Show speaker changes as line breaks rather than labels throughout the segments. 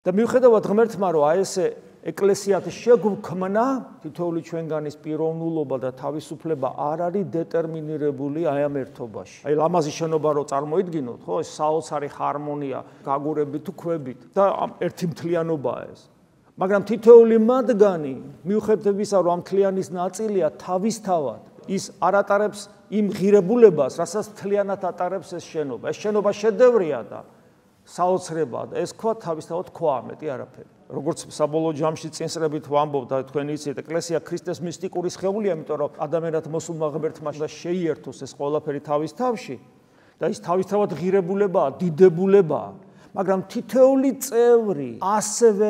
და მიუხედავად ღმერთმა რომ აი ესე ეკლესიათ შეგვქმნა, თითოეული ჩვენგანის პიროვნულობა და თავისუფლება არ არის დეტერმინირებული აი ამ ერთობაში. აი ლამაზი შენობა რო წარმოიდგინოთ, ხო, ეს საოცარი ჰარმონია, გაგურებით თუ ქვებით და ერთი მთლიანობაა ეს. მაგრამ თითოეული მათგანი მიუხედავისა რომ ამ მთლიანის ნაწილია თავისთავად ის არ ატარებს იმ ღირებულებას, რასაც მთლიანად ატარებს ეს შენობა. ეს შენობა შედევრია და საოცრებაა და ეს ქვა თავისთავად ქვა ამეტი არაფერი. როგორც საბოლოო ჯამში წინსრებით ვამბობ და თქვენ იცით, ეკლესია ქრისტეს მისტიკური სხეულია, იმიტომ რომ ადამიანად მოსულმა ღმერთმა შეიერთოს ეს ყველაფერი თავის თავში და ის თავისთავად ღირებულებაა, დიდებულებაა, მაგრამ თითოეული წევრი ასევე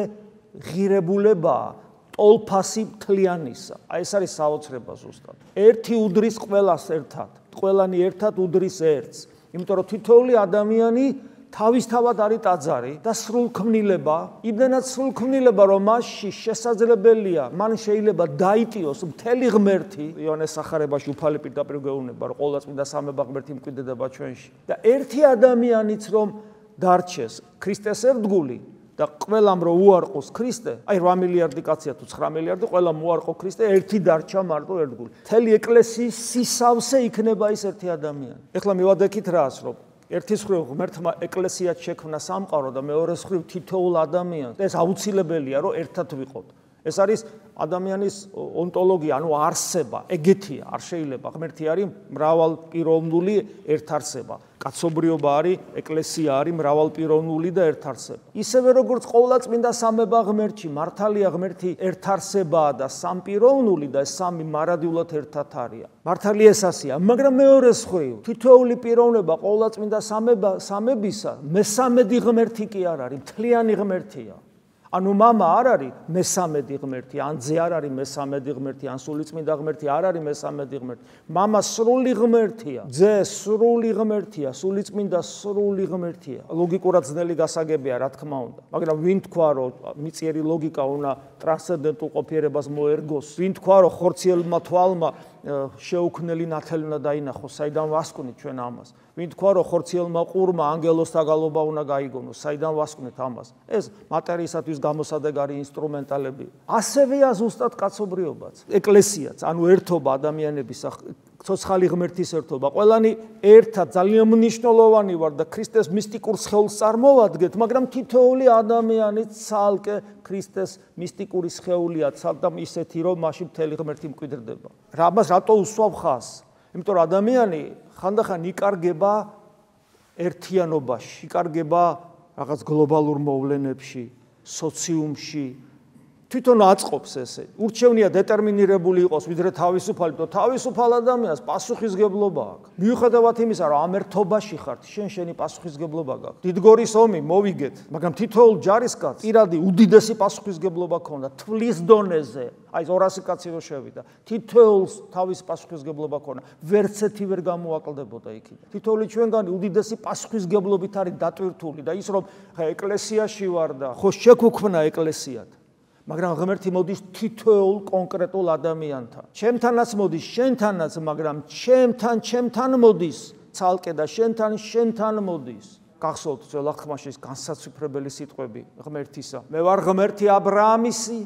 ღირებულებაა ტოლფასი მთლიანისა. აი ეს არის საოცრება ზუსტად. ერთი უდრის ყველას ერთად, ყველანი ერთად უდრის ერთს, იმიტომ რომ თითოეული ადამიანი თავისთავად არის ტაძარი და სრულქმნილება, იმდენად სრულქმნილება, რომ მასში შესაძლებელია, მან შეიძლება დაიტიოს მთელი ღმერთი, იონეს სახარებაში უფალი პირდაპირ გვეუბნება, რომ ყოვლადწმინდა სამება ღმერთი მკვიდრდება ჩვენში. და ერთი ადამიანიც რომ დარჩეს ქრისტეს ერთგული და ყველამ რომ უარყოს ქრისტე, აი 8 მილიარდი კაცია თუ 9 მილიარდი, ყველამ უარყო ქრისტე, ერთი დარჩა მარტო ერთგული. მთელი ეკლესიის სისავსე იქნება ის ერთი ადამიანი. ეხლა მივადექით რას, რომ ერთის მხრივ ღმერთმა ეკლესიად შექმნა სამყარო და მეორეს მხრივ თითოეულ ადამიანს. ეს აუცილებელია, რომ ერთად ვიყოთ. ეს არის ადამიანის ონტოლოგია, ანუ არსება, ეგეთია, არ შეიძლება. ღმერთი არის მრავალპიროვნული ერთარსება. კაცობრიობა არის, ეკლესია არის მრავალპიროვნული და ერთარსება. ისევე როგორც ყოვლადწმინდა სამება ღმერთში, მართალია ღმერთი ერთარსებაა და სამპიროვნული და ეს სამი მარადიულად ერთად არის. მართალია ეს ასეა, მაგრამ მეორეს მხრივ თითოეული პიროვნება ყოვლადწმინდა სამებისა მესამედი ღმერთი კი არ არის, მთლიანი ღმერთია. ანუ მამა არ არის მესამედი ღმერთი, ან ძე არ არის მესამედი ღმერთი, ან სულიწმინდა ღმერთი არ არის მესამედი ღმერთი. მამა სრული ღმერთია, ძე სრული ღმერთია, სულიწმინდა სრული ღმერთია. ლოგიკურად ძნელი გასაგებია, რა თქმა უნდა. მაგრამ ვინ თქვა, რომ მიწიერი ლოგიკა უნდა ტრანსცენდენტულ ყოფიერებას მოერგოს? ვინ თქვა, რომ ხორციელმა თვალმა შეუქმნელი ნათელი უნდა დაინახოს, საიდან ვასკვნით ჩვენ ამას? ვინ თქვა, რომ ხორციელმა ყურმა ანგელოსთა გალობა უნდა გაიგონოს, საიდან ვასკვნით ამას? ეს მატერიისათვის გამოსადეგარი ინსტრუმენტალები. ასევეა ზუსტად კაცობრიობაც, ეკლესიაც, ანუ ერთობა ადამიანების, ცოცხალი ღმერთის ერთობა. ყველანი ერთად ძალიან მნიშვნელოვანი ვარ და ქრისტეს მისტიკურ სხეულს წარმოვადგეთ, მაგრამ თითოეული ადამიანი ცალკე ქრისტეს მისტიკური სხეულია, ცალკე ისეთი, რომ მაშინ მთელი ღმერთი მკვიდრდება. რამას რატო უსვავ ხაზს? იმიტომ რომ ადამიანი ხანდახან იკარგება ერთიანობაში, იკარგება რაღაც გლობალურ მოვლენებში, სოციუმში. თვითონ აწყობს ესე. ურჩევნია დეტერმინირებული იყოს ვიდრე თავისუფალი, თო თავისუფალ ადამიანს პასუხისგებლობა აქვს. მიუხედავად იმისა, რომ ამ ერთობაში ხართ, შენი პასუხისგებლობა გაქვს. დიდგორის ომი მოვიგეთ, მაგრამ თითოეულ ჯარისკაცს პირადი უდიდესი პასუხისგებლობა ქონდა თვლის დონეზე. აი 200 კაცი რო შევიდა, თითოეულს თავის პასუხისგებლობა ქონდა. ვერცეთი ვერ გამოაკლდებოდა იქიდან. თითოეული ჩვენგანი უდიდესი პასუხისგებლობით არის დატვირთული და ის რომ ეკლესიაში ვარ და ხო შეგვქვნა ეკლესიად. მაგრამ ღმერთი მოდის თითოეულ კონკრეტულ ადამიანთან. ჩემთანაც მოდის, შენთანაც, მაგრამ ჩემთან მოდის, ცალკე და შენთან მოდის. გახსოვთ ძველ აღთქმაში ის განსაცვიფრებელი სიტყვები ღმერთისა. მე ვარ ღმერთი აბრაამისი,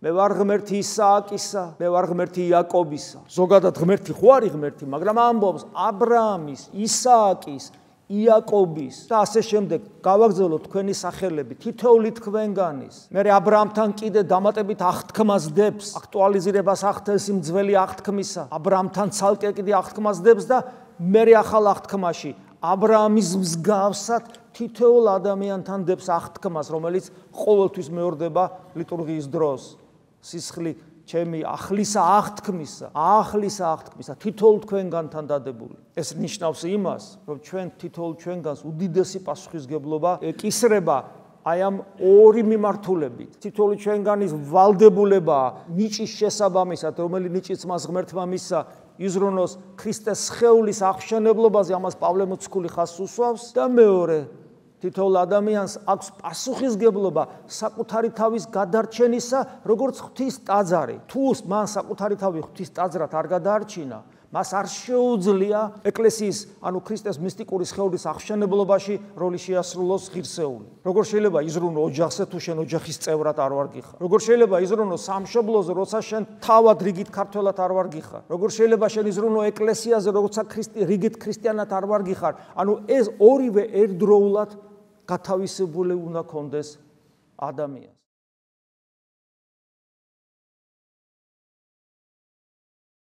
მე ვარ ღმერთი ისააკისა, მე ვარ ღმერთი იაკობისა. ზოგადად ღმერთი ხო არის ღმერთი, მაგრამ ამბობს აბრაამის, ისააკის, იაკობის და ასე შემდეგ გავაგზავნოთ თქვენი სახელები თითოეული თქვენგანის. მე აბრაამთან კიდე დამატებით აღთქმას დებს, აქტუალიზირებას ახდენს იმ ძველი აღთქმისა. აბრაამთან ცალკე კიდე აღთქმას დებს და მე ახალ აღთქმაში აბრაამის მსგავსად თითოეულ ადამიანთან დებს აღთქმას, რომელიც ყოველთვის მეორდება ლიტურგიის დროს. სისხლი ჩემი ახლისა აღთქმისა თითოეულ თქვენგანთან დადებული. ეს ნიშნავს იმას, რომ ჩვენ თითოეულ ჩვენგანს უდიდესი პასუხისგებლობა ეკისრება აი ამ ორი მიმართულებით. თითოეული ჩვენგანის ვალდებულება ნიჭის შესაბამისად, რომელიც ნიჭიც მას ღმერთმა მისცა, იზრუნოს ქრისტეს სხეულის აღშენებლობაზე, ამას პავლე მოციქული ხაზს უსვავს და მეორე თითოეულ ადამიანს აქვს პასუხისგებლობა საკუთარი თავის გადარჩენისა, როგორც ღვთის ტაძარი. თუ მან საკუთარი თავი ღვთის ტაძრად არ გადაარჩინა, მას არ შეუძლია ეკლესიის, ანუ ქრისტეს მისტიკური სხეულის აღშენებლობაში როლი შეასრულოს ღირსეული. როგორ შეიძლება იზრუნო ოჯახზე, თუ შენ ოჯახის წევრად არ ვარ გიხარ? როგორ შეიძლება იზრუნო სამშობლოზე, როცა შენ თავად რიგით ქართველად არ ვარ გიხარ? როგორ შეიძლება შენ იზრუნო ეკლესიაზე, როცა რიგით ქრისტიანად არ ვარ გიხარ? ანუ ეს ორივე ერთდროულად გათავისებული უნდა კონდეს ადამიანს.